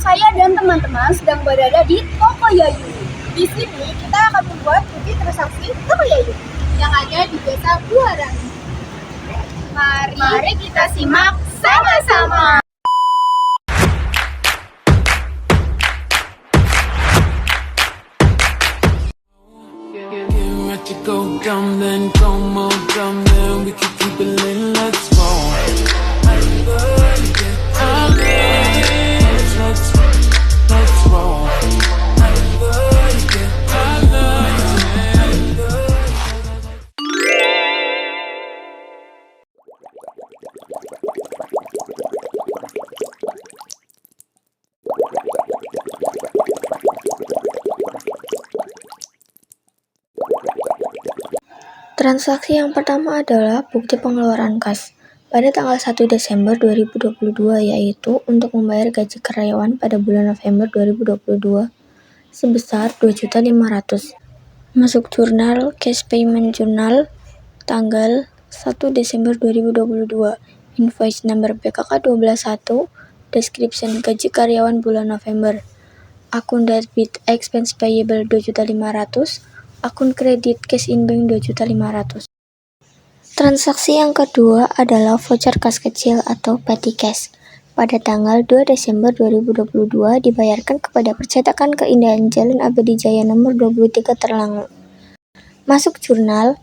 Saya dan teman-teman sedang berada di Toko Yayu. Di sini kita akan membuat bukti transaksi Toko Yayu yang ada di Desa Buaran. Mari kita simak sama-sama. To go dumb, then go more dumb, then we can keep it lit, let's roll. Let's roll. Transaksi yang pertama adalah bukti pengeluaran kas pada tanggal 1 Desember 2022, yaitu untuk membayar gaji karyawan pada bulan November 2022 sebesar 2.500.000. Masuk jurnal Cash Payment Journal tanggal 1 Desember 2022, invoice number PKK 121, description gaji karyawan bulan November, akun debit expense payable 2.500.000, akun kredit cash in bank 2.500.000. Transaksi yang kedua adalah voucher kas kecil atau petty cash. Pada tanggal 2 Desember 2022 dibayarkan kepada Percetakan Keindahan Jalan Abadi Jaya nomor 23 Terlangu. Masuk jurnal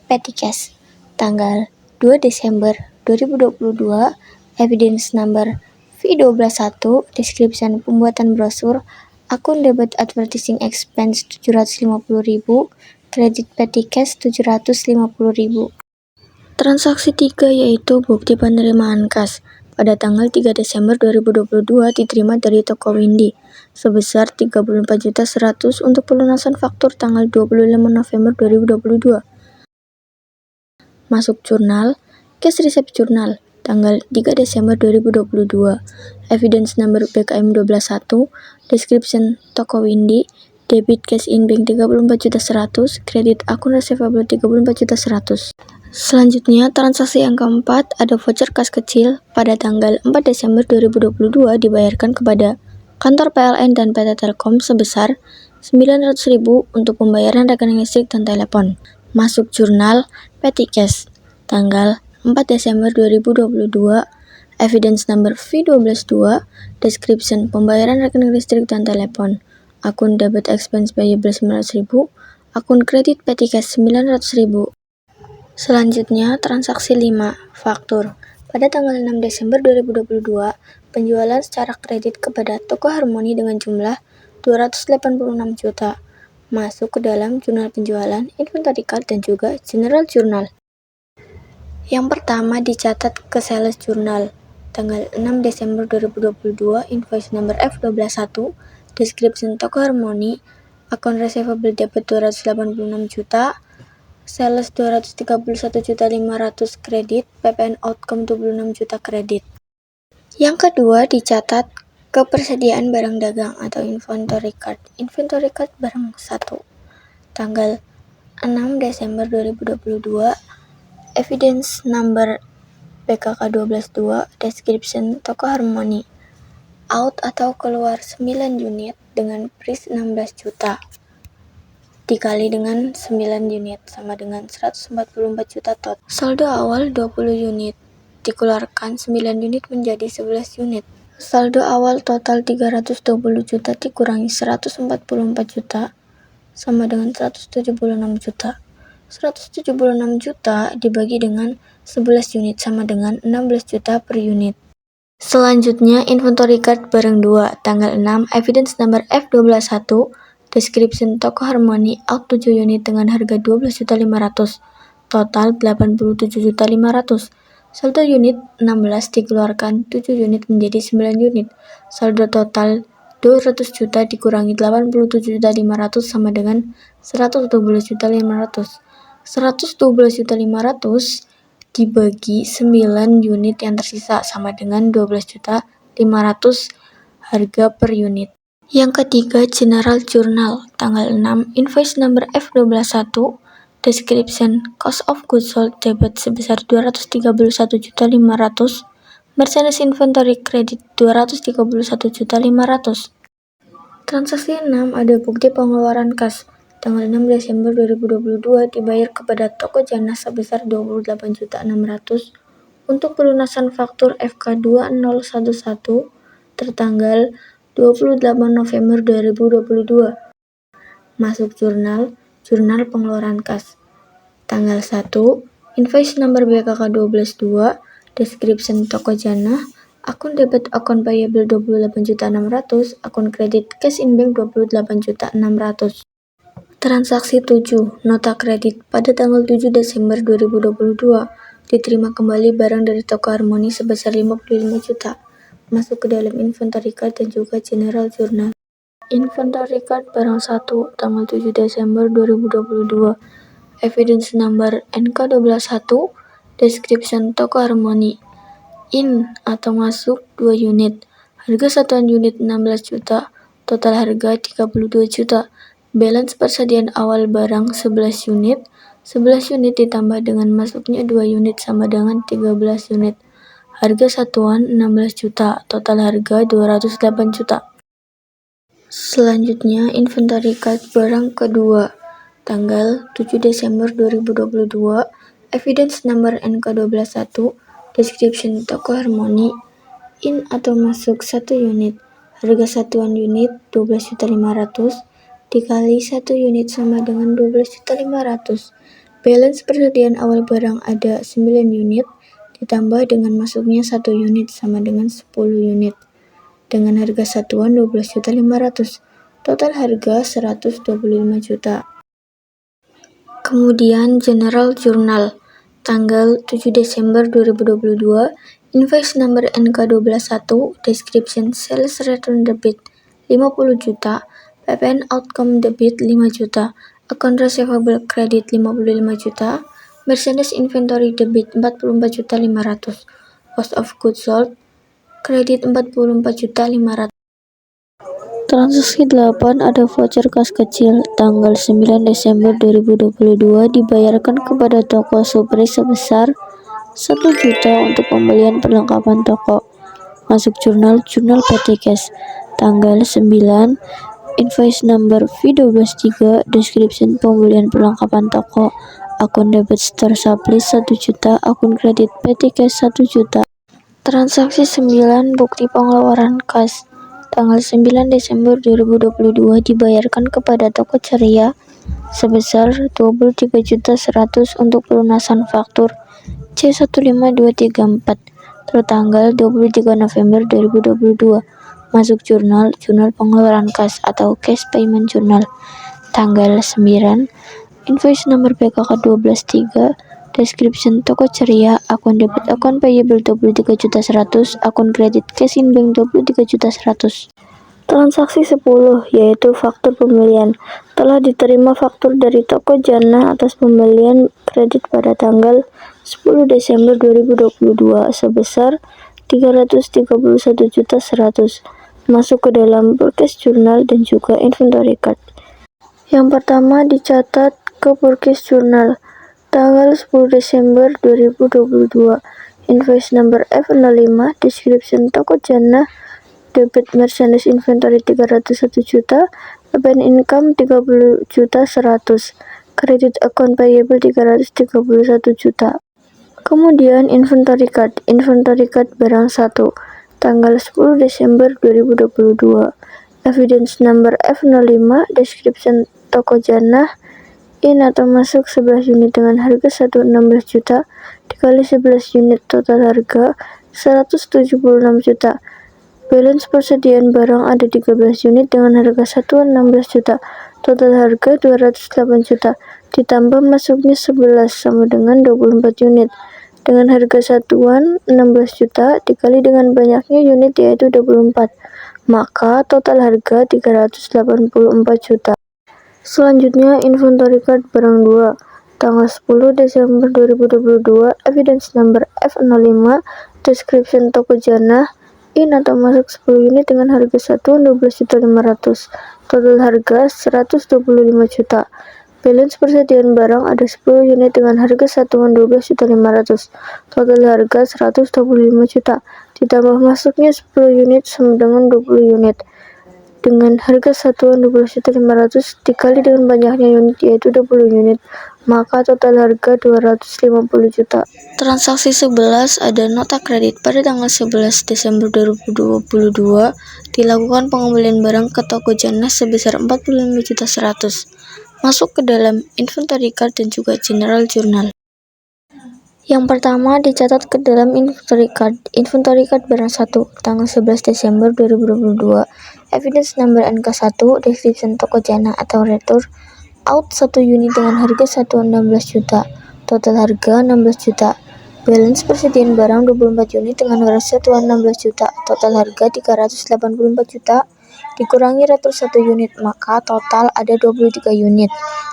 petty cash tanggal 2 Desember 2022, evidence number V121, description pembuatan brosur, akun debit advertising expense 750.000, kredit petty cash 750.000. Transaksi 3 yaitu bukti penerimaan kas pada tanggal 3 Desember 2022 diterima dari Toko Windy sebesar 34.100.000 untuk pelunasan faktur tanggal 25 November 2022. Masuk jurnal Cash Receipt Journal tanggal 3 Desember 2022, evidence number BKM 121, description Toko Windy, debit cash in bank 34.100.000, kredit akun receivable 34.100.000. Selanjutnya, transaksi yang keempat ada voucher kas kecil pada tanggal 4 Desember 2022 dibayarkan kepada kantor PLN dan PT Telkom sebesar 900.000 untuk pembayaran rekening listrik dan telepon. Masuk jurnal petty cash tanggal 4 Desember 2022, evidence number V122, description pembayaran rekening listrik dan telepon, akun debit expense payable 900.000, akun kredit petty cash 900.000. Selanjutnya, transaksi 5, faktur. Pada tanggal 6 Desember 2022, penjualan secara kredit kepada Toko Harmoni dengan jumlah 286 juta. Masuk ke dalam jurnal penjualan, inventory card, dan juga general journal. Yang pertama dicatat ke sales journal tanggal 6 Desember 2022, invoice number F121, description Toko Harmoni, akun receivable debit 286 juta, sales 231.500.000 kredit, PPN outcome 26 juta kredit. Yang kedua dicatat kepersediaan barang dagang atau inventory card barang 1 tanggal 6 Desember 2022, evidence number PKK 122, description Toko Harmoni, out atau keluar 9 unit dengan price 16 juta dikali dengan 9 unit sama dengan 144 juta tot. Saldo awal 20 unit dikeluarkan 9 unit menjadi 11 unit. Saldo awal total 320 juta dikurangi 144 juta sama dengan 176 juta. 176 juta dibagi dengan 11 unit sama dengan 16 juta per unit. Selanjutnya, inventory card barang 2 tanggal 6, evidence number F121, description Toko Harmoni, out 7 unit dengan harga 12.500.000, total 87.500.000. Saldo unit 16 dikeluarkan 7 unit menjadi 9 unit. Saldo total 200 juta dikurangi 87.500 sama dengan 112.500. 112.500 dibagi 9 unit yang tersisa sama dengan 12.500 harga per unit. Yang ketiga, general journal tanggal 6, invoice number F121, description cost of goods sold debit sebesar 231.500.000, Mercedes inventory kredit 231.500.000. Transaksi 6 ada bukti pengeluaran kas. Tanggal 6 Desember 2022 dibayar kepada toko Jannah sebesar 28.600.000 untuk pelunasan faktur FK2011 tertanggal 28 November 2022. Masuk jurnal pengeluaran kas. Tanggal 1, invoice number BKK 122, description toko Jannah, akun debit akun payable 28.600.000, akun kredit cash in bank 28.600.000. Transaksi 7, nota kredit pada tanggal 7 Desember 2022, diterima kembali barang dari toko Harmoni sebesar 55 juta, masuk ke dalam inventory card dan juga general journal. Inventory card barang 1, tanggal 7 Desember 2022, evidence number NK121, description toko Harmoni, in atau masuk 2 unit, harga satuan unit 16 juta, total harga 32 juta, balance persediaan awal barang 11 unit, 11 unit ditambah dengan masuknya 2 unit sama dengan 13 unit, harga satuan 16 juta, total harga 208 juta. Selanjutnya, inventory card barang kedua, tanggal 7 Desember 2022, evidence number NK121, description toko Harmoni, in atau masuk 1 unit, harga satuan unit 12.500.000, dikali 1 unit sama dengan 12.500.000, balance persediaan awal barang ada 9 unit, ditambah dengan masuknya 1 unit sama dengan 10 unit, dengan harga satuan 12.500.000, total harga 125 juta. Kemudian general journal, tanggal 7 Desember 2022, invoice number NK121, description sales return debit 50 juta, PPN outcome debit 5 juta, account receivable credit 55 juta, Mercedes inventory debit 44.500.000, cost of goods sold kredit 44.500.000. Transaksi 8 ada voucher kas kecil, tanggal 9 Desember 2022 dibayarkan kepada toko Supri sebesar 1 juta untuk pembelian perlengkapan toko. Masuk jurnal PT Cash, tanggal 9, invoice number V123, description pembelian perlengkapan toko, akun debit store supply 1 juta, akun kredit PT Cash 1 juta. Transaksi 9 bukti pengeluaran kas, tanggal 9 Desember 2022 dibayarkan kepada toko Ceria sebesar 23.100.000 untuk pelunasan faktur C15234 tertanggal 23 November 2022. Masuk jurnal pengeluaran kas atau cash payment journal, tanggal 9, invoice number BKK 123, description toko Ceria, akun debit akun payable 23.100.000, akun kredit cash in bank 23.100.000. Transaksi 10 yaitu faktur pembelian. Telah diterima faktur dari toko Jannah atas pembelian kredit pada tanggal 10 Desember 2022 sebesar 331.100.000, masuk ke dalam purchase journal dan juga inventory card. Yang pertama dicatat ke purchase journal, tanggal 10 Desember 2022, invoice number F05, description toko Jannah, debit Mercedes inventory 301 juta, PPN income 30.100.000, kredit account payable 331 juta. Kemudian inventory card barang 1, tanggal 10 Desember 2022, evidence number F05, description toko Jannah, in atau masuk 11 unit dengan harga 16 juta, dikali 11 unit, total harga 176 juta. Balance persediaan barang ada 13 unit dengan harga satuan 16 juta, total harga 208 juta, ditambah masuknya 11 sama dengan 24 unit, dengan harga satuan 16 juta dikali dengan banyaknya unit yaitu 24, maka total harga 384 juta. Selanjutnya inventory card barang 2, tanggal 10 Desember 2022, evidence number F05, description toko Jannah, in atau masuk 10 unit dengan harga satuan 12.500.000, total harga 125 juta. Balance persediaan barang ada 10 unit dengan harga satuan 12.500.000. Total harga 125 juta. Ditambah masuknya 10 unit sama dengan 20 unit. Dengan harga satuan 12.500.000 dikali dengan banyaknya unit yaitu 20 unit, maka total harga 250 juta. Transaksi 11 ada nota kredit pada tanggal 11 Desember 2022 dilakukan pengembalian barang ke toko Jannah sebesar 45.100.000. Masuk ke dalam inventory card dan juga general journal. Yang pertama dicatat ke dalam inventory card. Inventory card barang 1 tanggal 11 Desember 2022. Evidence number NK1, description toko Jannah atau retur, out 1 unit dengan harga satuan 16 juta. Total harga 16 juta. Balance persediaan barang 24 unit dengan harga satuan 16 juta. Total harga 384 juta. Dikurangi retur 1 unit, maka total ada 23 unit.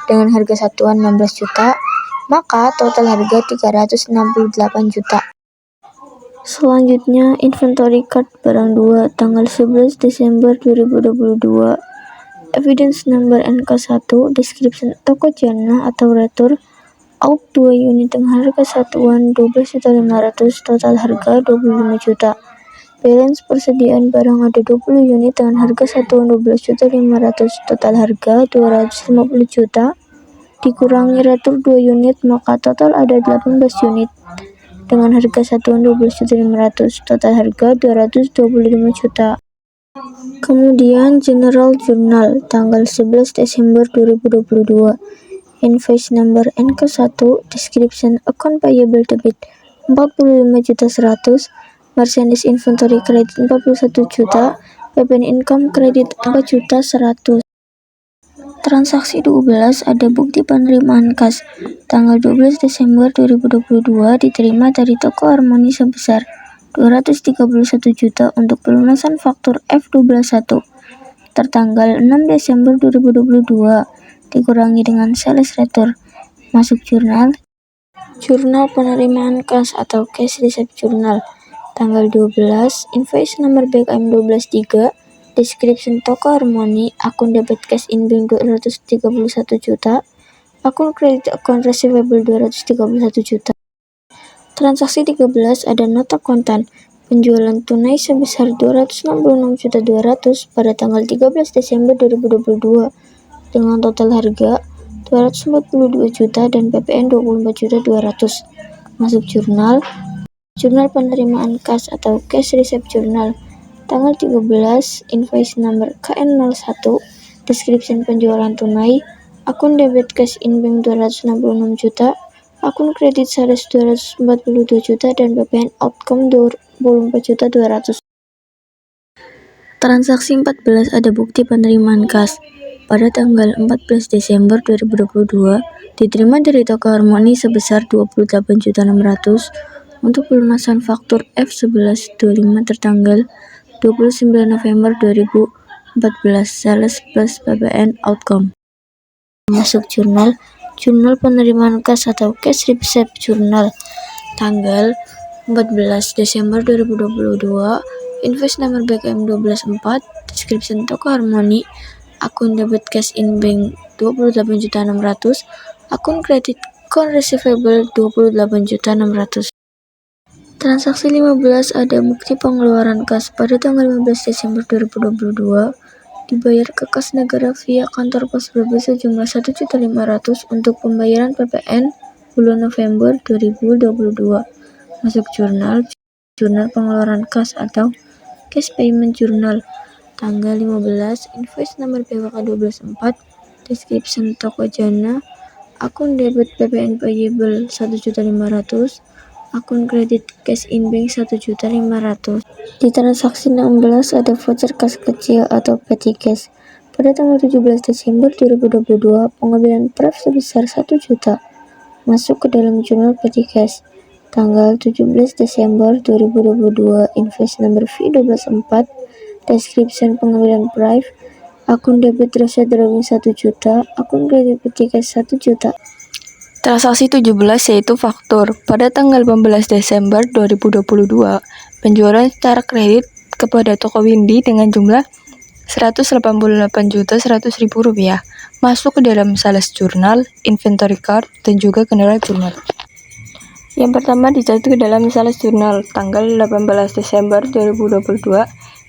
Dengan harga satuan 16 juta, maka total harga 368 juta. Selanjutnya, inventory card barang 2 tanggal 11 Desember 2022. Evidence number NK1, description toko Jannah atau retur, out 2 unit dengan harga satuan 12.500.000, total harga 25 juta. Balance persediaan barang ada 20 unit dengan harga satuan 12.500.000, total harga 250 juta. Dikurangi retur 2 unit, maka total ada 18 unit. Dengan harga satuan 12.500.000, total harga 225 juta. Kemudian general journal tanggal 11 Desember 2022. Invoice number NK1, description account payable debit 45.100.000, merchandise inventory credit 41 juta, PPN income credit 4.100.000. Transaksi 12 ada bukti penerimaan kas tanggal 12 Desember 2022 diterima dari toko Harmoni sebesar 231 juta untuk pelunasan faktur F221 tertanggal 6 Desember 2022 dikurangi dengan sales retur. Masuk jurnal penerimaan kas atau cash receipt journal tanggal 12, invoice nomor BKM 123, description toko Harmoni, akun debit cash in bank 231 juta, akun kredit account receivable 231 juta. Transaksi 13 ada nota kontan, penjualan tunai sebesar 266.200.000 pada tanggal 13 Desember 2022 dengan total harga 242 juta dan PPN 24.200.000. Masuk jurnal penerimaan kas atau cash receipt journal tanggal 13, invoice number KN01, description penjualan tunai, akun debit cash in bank 266 juta, akun kredit sales 242 juta dan PPN outcome 24.200.000. Transaksi 14 ada bukti penerimaan kas pada tanggal 14 Desember 2022 diterima dari toko Harmoni sebesar 28.600.000 untuk pelunasan faktur F1125 tertanggal 29 November 2014, sales plus PPN outcome. Masuk jurnal penerimaan kas atau cash receipt journal tanggal 14 Desember 2022, invoice nomor BKM 124, description toko Harmoni, akun debit cash in bank 28.600.000, akun kredit account receivable 28.600.000. Transaksi 15 ada bukti pengeluaran kas pada tanggal 15 Desember 2022 dibayar ke kas negara via kantor pos Brebes sejumlah 1.500.000 untuk pembayaran PPN bulan November 2022. Masuk jurnal pengeluaran kas atau cash payment journal tanggal 15, invoice nomor PWK 124, description toko Jannah, akun debit PPN payable 1.500.000, akun kredit cash in bank 1.500.000. Di transaksi 16 ada voucher kas kecil atau petty cash. Pada tanggal 17 Desember 2022, pengambilan pref sebesar 1 juta masuk ke dalam jurnal petty cash. Tanggal 17 Desember 2022, invoice number V124, description pengambilan pref, akun debit reset drawing 1 juta, akun kredit petty cash 1 juta. Transaksi 17 yaitu faktur. Pada tanggal 15 Desember 2022, penjualan secara kredit kepada toko Windy dengan jumlah Rp188.100.000 masuk ke dalam sales jurnal, inventory card, dan juga general jurnal. Yang pertama dicatat ke dalam sales jurnal tanggal 18 Desember 2022,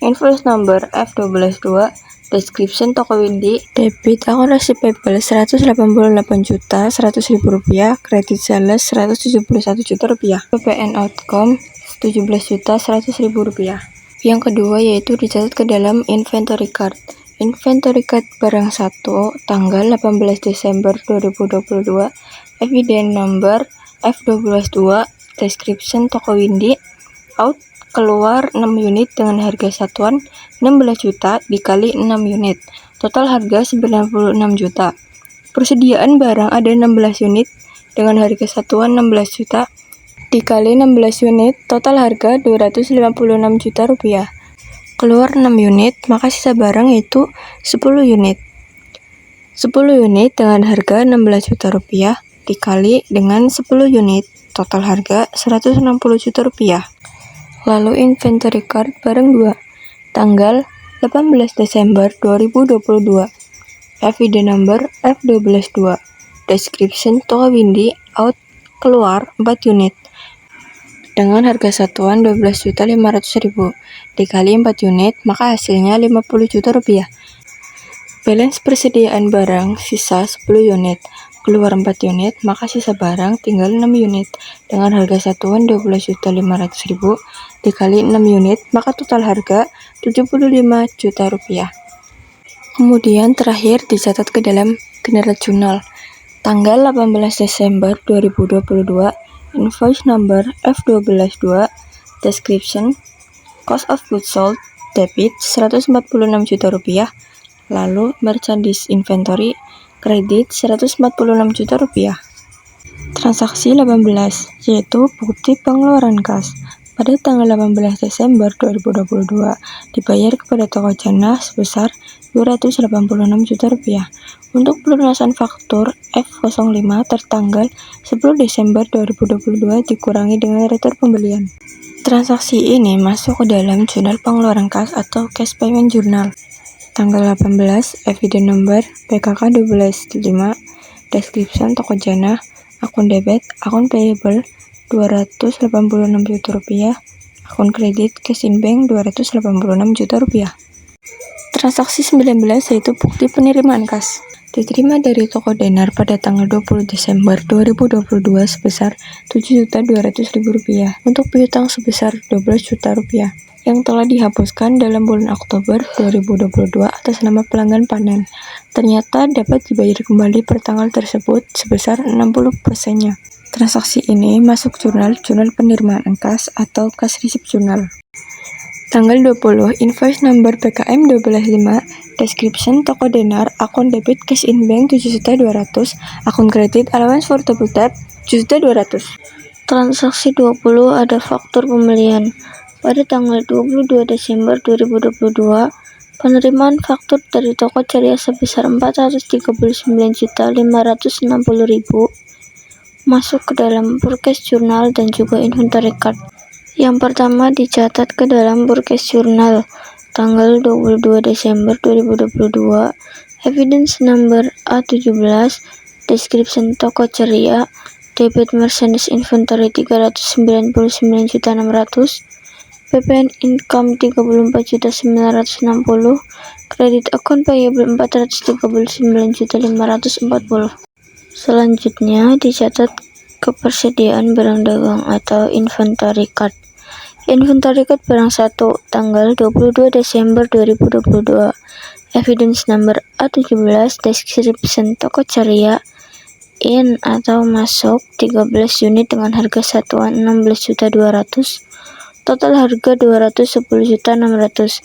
invoice number F122, description toko Windy, debit akun receivable Rp188.100.000, kredit sales Rp171 juta, PPN outcome Rp17.100.000. Yang kedua yaitu dicatat ke dalam inventory card. Inventory card barang 1 tanggal 18 Desember 2022, evidence number F122, description toko Windy, out keluar 6 unit dengan harga satuan 16 juta dikali 6 unit, total harga 96 juta. Persediaan barang ada 16 unit dengan harga satuan 16 juta dikali 16 unit, total harga Rp256 juta. Keluar 6 unit, maka sisa barang yaitu 10 unit. 10 unit dengan harga Rp16 juta dikali dengan 10 unit, total harga Rp160 juta. Lalu inventory card barang 2, tanggal 18 Desember 2022, evidence number F122, description toko Windy, out keluar 4 unit dengan harga satuan Rp12.500.000 dikali 4 unit, maka hasilnya Rp50 juta. Balance persediaan barang sisa 10 unit, keluar 4 unit, maka sisa barang tinggal 6 unit dengan harga satuan Rp12.500.000 dikali 6 unit, maka total harga Rp75 juta. Kemudian terakhir dicatat ke dalam general journal tanggal 18 Desember 2022, invoice number F122, description cost of goods sold, debit Rp146 juta, lalu merchandise inventory, kredit Rp146 juta. Transaksi 18, yaitu bukti pengeluaran kas. Pada tanggal 18 Desember 2022, dibayar kepada toko Jannah sebesar Rp286 juta. Untuk pelunasan faktur F05 tertanggal 10 Desember 2022 dikurangi dengan retur pembelian. Transaksi ini masuk ke dalam jurnal pengeluaran kas atau cash payment journal. Tanggal 18, evidence number PKK 12.5, description toko Jannah, akun debit, akun payable Rp286 juta, akun kredit cash in bank Rp286 juta. Transaksi 19 yaitu bukti penerimaan kas. Diterima dari toko Denar pada tanggal 20 Desember 2022 sebesar Rp7.200.000 untuk piutang sebesar Rp12 juta yang telah dihapuskan dalam bulan Oktober 2022 atas nama pelanggan panen. Ternyata dapat dibayar kembali per tanggal tersebut sebesar 60%-nya. Transaksi ini masuk jurnal penerimaan kas atau cash receipt journal. Tanggal 20, invoice number PKM 12.5, description toko Denar, akun debit cash in bank Rp7.200.000, akun kredit allowance for double tap Rp7.200.000. Transaksi 20 ada faktur pembelian. Pada tanggal 22 Desember 2022, penerimaan faktur dari toko Ceria sebesar Rp439.560.000 masuk ke dalam purchase journal dan juga inventory card. Yang pertama dicatat ke dalam purchase journal tanggal 22 Desember 2022, evidence number A17, description toko Ceria, debit merchandise inventory Rp399.600.000, PPN income Rp34.960.000, kredit account payable Rp439.540. Selanjutnya dicatat kepersediaan barang dagang atau inventory card. Inventory card barang 1 tanggal 22 Desember 2022, evidence number A17, description toko Ceria, in atau masuk 13 unit dengan harga satuan Rp16.200.000, total harga Rp210.600.000.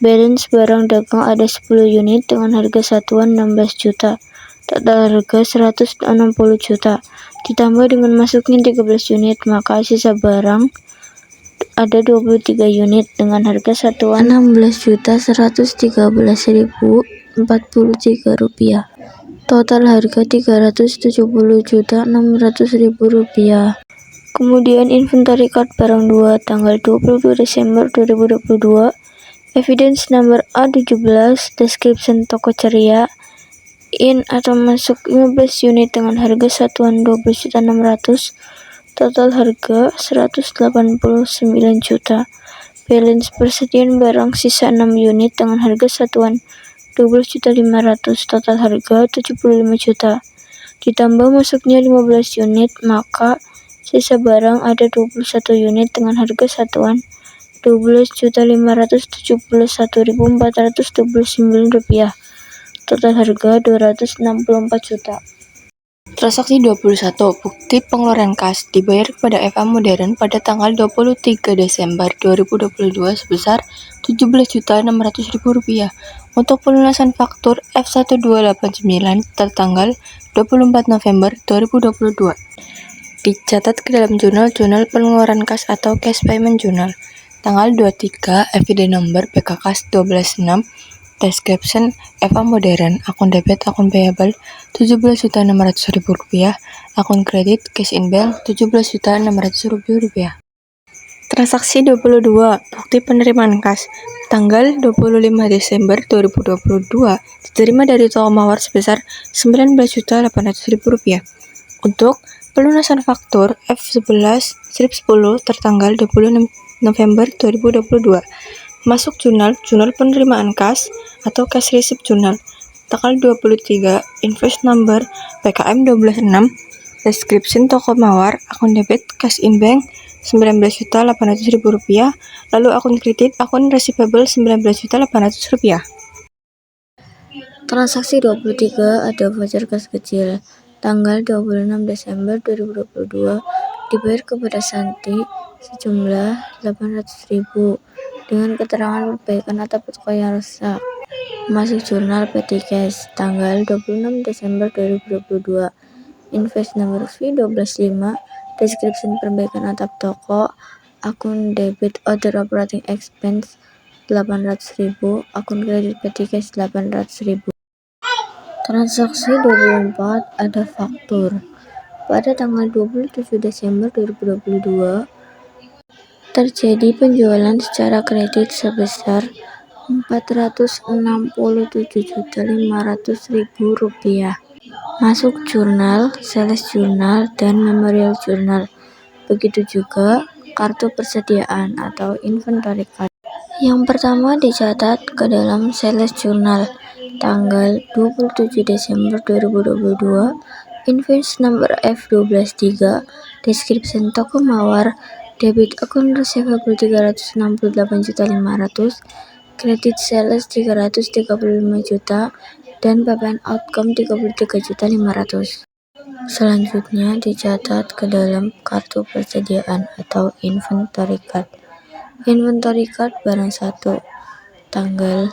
Balance barang dagang ada 10 unit dengan harga satuan 16 juta, total harga Rp160 juta. Ditambah dengan masuknya 13 unit, maka sisa barang ada 23 unit dengan harga satuan Rp16.113.043. Total harga Rp370.600.000. Kemudian inventory card barang 2 tanggal 22 Desember 2022, Evidence number A17, description toko ceria, in atau masuk 15 unit dengan harga satuan 12.600.000, total harga 189 juta. Balance persediaan barang sisa 6 unit dengan harga satuan 12.500.000, total harga 75 juta. Ditambah masuknya 15 unit, maka sisa barang ada 21 unit dengan harga satuan Rp12.571.429. Total harga Rp264 juta. Transaksi 21. Bukti pengeluaran kas dibayar kepada FA Modern pada tanggal 23 Desember 2022 sebesar Rp17.600.000 untuk pelunasan faktur F1289 tertanggal 24 November 2022. Dicatat ke dalam jurnal pengeluaran kas atau Cash Payment Journal. Tanggal 23, evidence number PK Kas 126, description FA Modern, akun debit, akun payable Rp17.600.000, akun kredit, cash in bank Rp17.600.000. Transaksi 22, bukti penerimaan kas, tanggal 25 Desember 2022, diterima dari toko mawar sebesar Rp19.800.000 untuk pelunasan faktur F11 strip 10 tertanggal 26 November 2022. Masuk jurnal penerimaan kas atau cash receipt journal. Tanggal 23, invoice number PKM 126, description toko mawar, akun debit, cash in bank Rp19.800.000, lalu akun kredit, akun receivable Rp19.800.000. Transaksi 23, ada voucher kas kecil. Tanggal 26 Desember 2022 dibayar kepada Santi sejumlah Rp800.000 dengan keterangan perbaikan atap toko yang rusak. Masuk jurnal PT Cash tanggal 26 Desember 2022. Invoice number V125, description perbaikan atap toko, akun debit other operating expense Rp800.000, akun kredit PT Cash Rp800.000. Transaksi 24, ada faktur. Pada tanggal 27 Desember 2022, terjadi penjualan secara kredit sebesar Rp467.500.000. Masuk jurnal, sales journal, dan memorial journal. Begitu juga kartu persediaan atau inventory card. Yang pertama dicatat ke dalam sales journal tanggal 27 Desember 2022, invoice number F123, description toko mawar, debit akun receivable Rp368.500.000, kredit sales Rp335 juta, dan PPN outcome Rp33.500.000. Selanjutnya dicatat ke dalam kartu persediaan atau inventory card. Inventory card barang 1 tanggal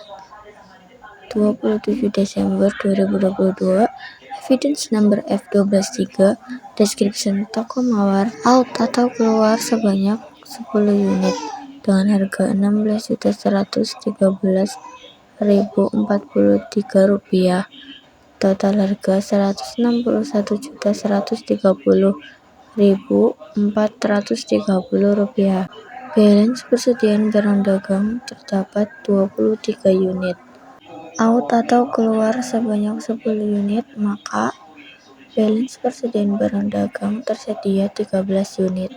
27 Desember 2022, evidence number F123, description toko mawar, out atau keluar sebanyak 10 unit dengan harga Rp16.113.043, total harga Rp160.130.430. Balance persediaan barang dagang terdapat 23 unit. Out atau keluar sebanyak 10 unit, maka balance persediaan barang dagang tersedia 13 unit.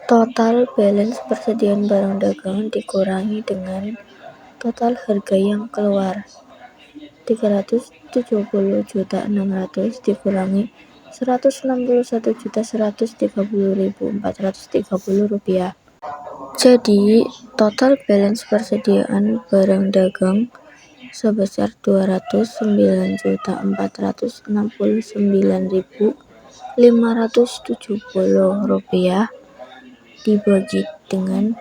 Total balance persediaan barang dagang dikurangi dengan total harga yang keluar. Rp370.600.000 dikurangi Rp161.130.430. Jadi, total balance persediaan barang dagang sebesar Rp209.469.570 dibagi dengan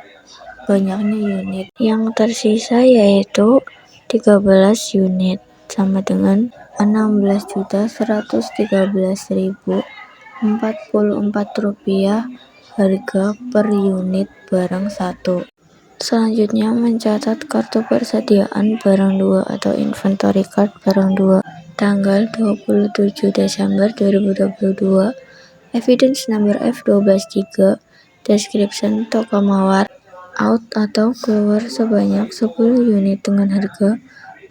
banyaknya unit yang tersisa, yaitu 13 unit, sama dengan Rp16.113.044 harga per unit barang 1. Selanjutnya mencatat kartu persediaan barang 2 atau inventory card barang 2 tanggal 27 Desember 2022, evidence number F123, description toko mawar, out atau keluar sebanyak 10 unit dengan harga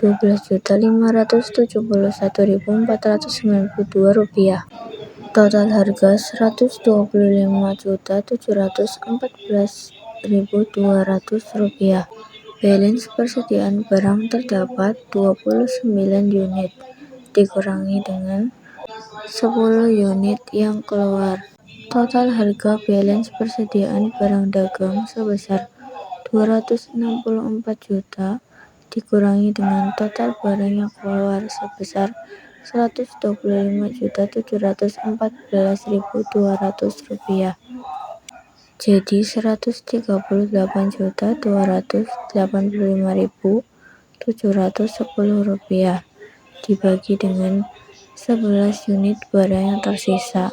Rp12.571.492. Total harga Rp125.714.200. Balance persediaan barang terdapat 29 unit, dikurangi dengan 10 unit yang keluar. Total harga balance persediaan barang dagang sebesar 264 juta, dikurangi dengan total barang yang keluar sebesar Rp125.714.200. Jadi Rp138.285.710 dibagi dengan 11 unit barang yang tersisa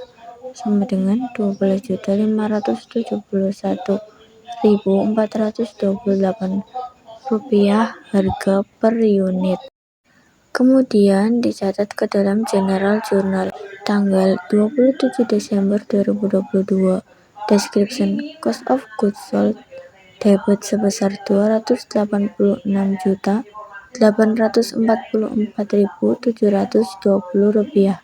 sama dengan Rp12.571.428 harga per unit. Kemudian dicatat ke dalam General Journal tanggal 27 Desember 2022. Description Cost of Goods Sold debit sebesar Rp286.844.720.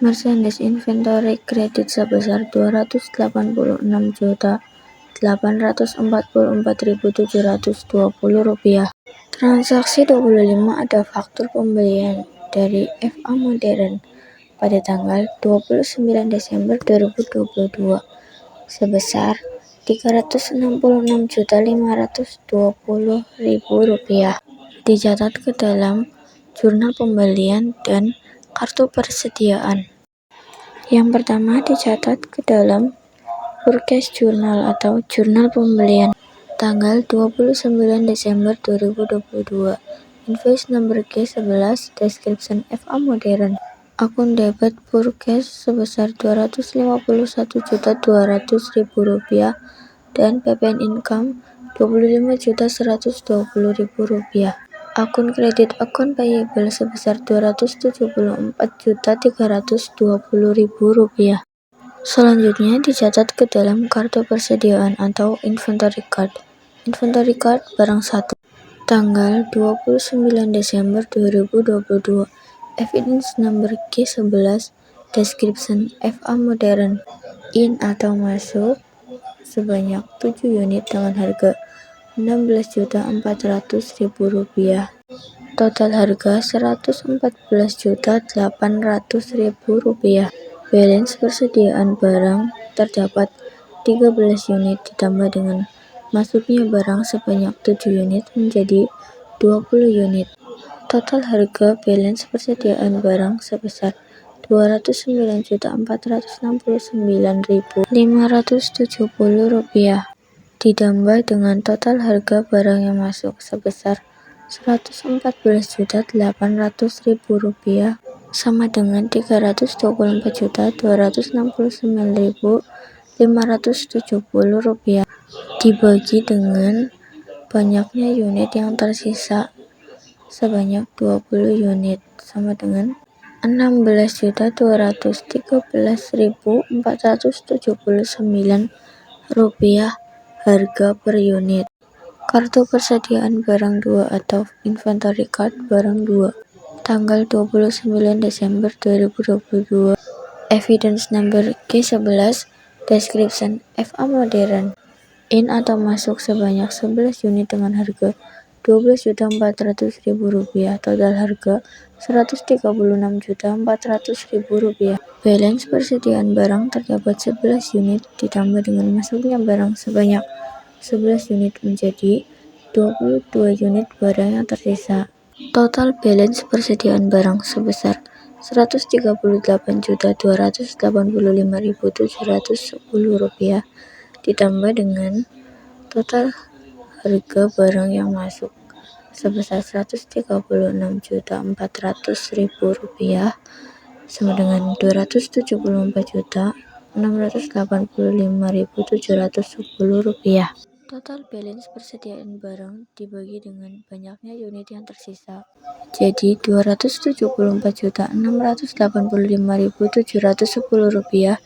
Merchandise Inventory Credit sebesar Rp286.844.720. Transaksi 25 ada faktur pembelian dari FA Modern pada tanggal 29 Desember 2022 sebesar Rp366.520.000 dicatat ke dalam jurnal pembelian dan kartu persediaan. Yang pertama dicatat ke dalam Purchase Journal atau jurnal pembelian tanggal 29 Desember 2022. Invoice number G11 description FA Modern. Akun debit purchase sebesar Rp251.200.000 dan PPN income Rp25.120.000. Akun kredit akun payable sebesar Rp274.320.000. Selanjutnya dicatat ke dalam kartu persediaan atau inventory card. Inventory card barang 1 tanggal 29 Desember 2022. Evidence number G11 description FA Modern in atau masuk sebanyak 7 unit dengan harga Rp16.400.000. Total harga Rp114.800.000. Balance persediaan barang terdapat 13 unit ditambah dengan masuknya barang sebanyak 7 unit menjadi 20 unit. Total harga balance persediaan barang sebesar Rp209.469.570 ditambah dengan total harga barang yang masuk sebesar Rp114.800.000 sama dengan Rp324.269.570 dibagi dengan banyaknya unit yang tersisa sebanyak 20 unit sama dengan Rp16.213.479 harga per unit. Kartu persediaan barang 2 atau inventory card barang 2 tanggal 29 Desember 2022. Evidence number G11 description FA Modern in atau masuk sebanyak 11 unit dengan harga Rp12.400.000. Total harga Rp136.400.000. Balance persediaan barang terdapat 11 unit ditambah dengan masuknya barang sebanyak 11 unit menjadi 22 unit barang yang tersisa. Total balance persediaan barang sebesar Rp138.285.710 ditambah dengan total harga barang yang masuk sebesar Rp136.400.000 sama dengan Rp274.685.710. Total balance persediaan barang dibagi dengan banyaknya unit yang tersisa jadi Rp274.685.710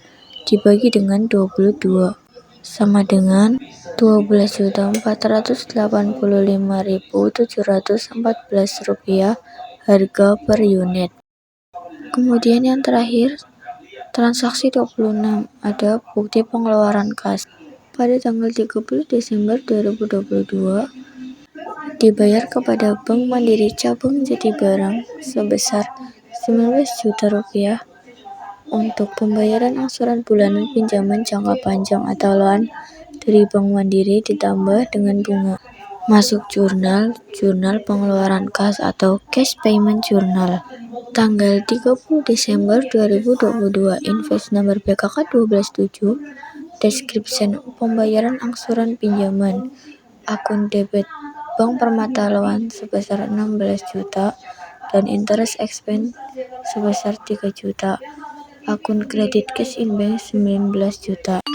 dibagi dengan 22. sama dengan Rp12.485.714 harga per unit. Kemudian yang terakhir, transaksi 26, ada bukti pengeluaran kas. Pada tanggal 30 Desember 2022, dibayar kepada Bank Mandiri Cabang Jatibarang sebesar Rp19 juta untuk pembayaran angsuran bulanan pinjaman jangka panjang atau loan dari Bank Mandiri ditambah dengan bunga. Masuk jurnal pengeluaran kas atau cash payment journal. Tanggal 30 Desember 2022, invoice number BKK 127, description pembayaran angsuran pinjaman, akun debit Bank Permata Loan sebesar 16 juta dan interest expense sebesar 3 juta, akun kredit cash in bank 19 juta.